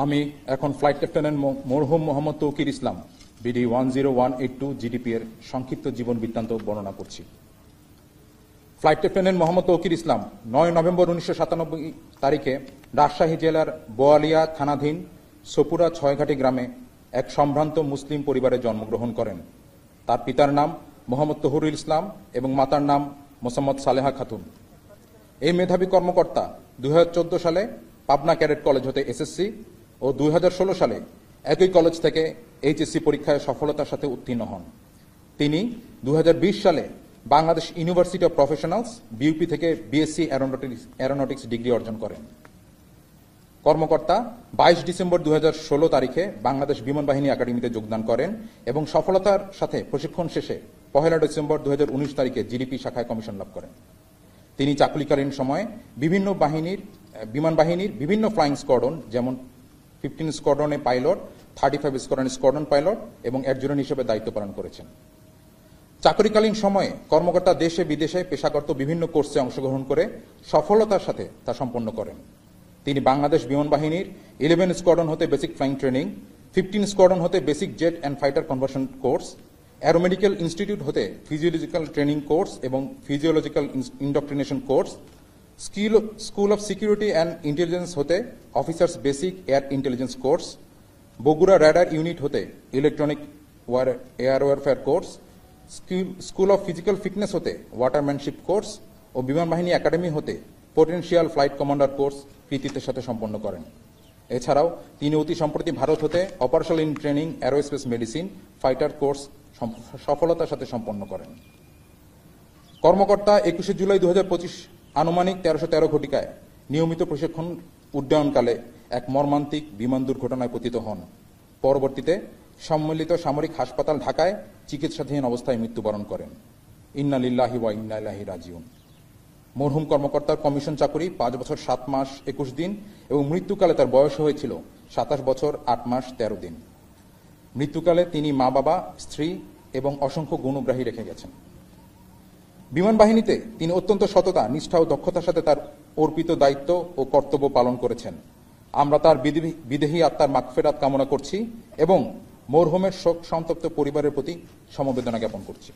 আমি এখন flight lieutenant মরহুম মোহাম্মদ তৌকির ইসলাম বিডি 10182 জিডিপি এর সংক্ষিপ্ত জীবন বৃত্তান্ত বর্ণনা করছি। ফ্লাইট লেফটেন্যান্ট মোহাম্মদ তৌকির ইসলাম 9 নভেম্বর 1997 তারিখে রাজশাহী জেলার বোয়ালিয়া থানাধীন সপুরা ছয়ঘাটি গ্রামে এক সম্ভ্রান্ত মুসলিম পরিবারে জন্মগ্রহণ করেন। তার পিতার নাম মোহাম্মদ তহুরুল ইসলাম এবং মাতার নাম মোসাম্মদ সালেহা খাতুন। এই মেধাবী কর্মকর্তা 2014 সালে পাবনা ক্যাডেট কলেজ হতে এসএসসি ও 2016 সালে একই কলেজ থেকে এইচএসসি পরীক্ষায় সফলতার সাথে উত্তীর্ণ হন। তিনি 2020 সালে Bangladesh university of professionals BUP থেকে বিএসসি অ্যারোনটিক্স ডিগ্রি অর্জন করেন। কর্মকর্তা 22 ডিসেম্বর 2016 তারিখে বাংলাদেশ বিমান বাহিনী একাডেমিতে যোগদান করেন এবং সফলতার সাথে প্রশিক্ষণ শেষে 1 ডিসেম্বর 2019 তারিখে জিডিপি শাখায় কমিশন লাভ করেন। তিনি চাকুরিকালীন সময়ে বিমান বাহিনীর বিভিন্ন ফ্লাইং স্কোয়াড্রন যেমন 15 স্কোয়াড্রনে পাইলট, 35 স্কোয়াড্রন পাইলট এবং অ্যাডজুটেন্ট হিসেবে দায়িত্ব পালন করেছেন। চাকুরিকালীন সময়ে কর্মকর্তা দেশে বিদেশে পেশাগত বিভিন্ন কোর্সে অংশগ্রহণ করে সফলতার সাথে তা সম্পন্ন করেন। তিনি বাংলাদেশ বিমান বাহিনীর 11 স্কোয়াড্রন হতে বেসিক ফ্লাইং ট্রেনিং, 15 স্কোয়াড্রন হতে basic jet and fighter conversion course, aeromedical institute হতে ফিজিওলজিক্যাল ট্রেনিং কোর্স এবং physiological indoctrination course, school of security and intelligence হতে officers basic air intelligence course, Bogura radar unit হতে electronic air warfare course, school of physical fitness হতে watermanship course ও বিমান বাহিনী academy হতে potential flight commander course কৃতিত্বের সাথে সম্পন্ন করেন। এছাড়াও তিনি অতি সম্প্রতি ভারত হতে operational in training aerospace medicine fighter course সফলতার সাথে সম্পন্ন করেন। কর্মকর্তা 21 জুলাই 2025 আনুমানিক 1313 ঘটিকায় নিয়মিত প্রশিক্ষণ উড্ডয়নকালে এক মর্মান্তিক বিমান দুর্ঘটনায় পতিত হন। পরবর্তীতে সম্মিলিত সামরিক হাসপাতাল ঢাকায় চিকিৎসাধীন অবস্থায় মৃত্যুবরণ করেন। ইন্না লিল্লাহি ওয়া ইন্না ইলাইহি রাজিউন। মরহুম কর্মকর্তার কমিশন চাকুরি 5 বছর 7 মাস 21 দিন এবং মৃত্যুকালে তার বয়স হয়েছিল 27 বছর 8 মাস 13 দিন। মৃত্যুকালে তিনি মা বাবা, স্ত্রী এবং অসংখ্য গুণগ্রাহী রেখে গেছেন। বিমান বাহিনীতে তিনি অত্যন্ত সততা, নিষ্ঠা ও দক্ষতার সাথে তার অর্পিত দায়িত্ব ও কর্তব্য পালন করেছেন। আমরা তার বিদেহী আত্মার মাগফিরাত কামনা করছি এবং মরহুমের শোক সন্তপ্ত পরিবারের প্রতি সমবেদনা জ্ঞাপন করছি।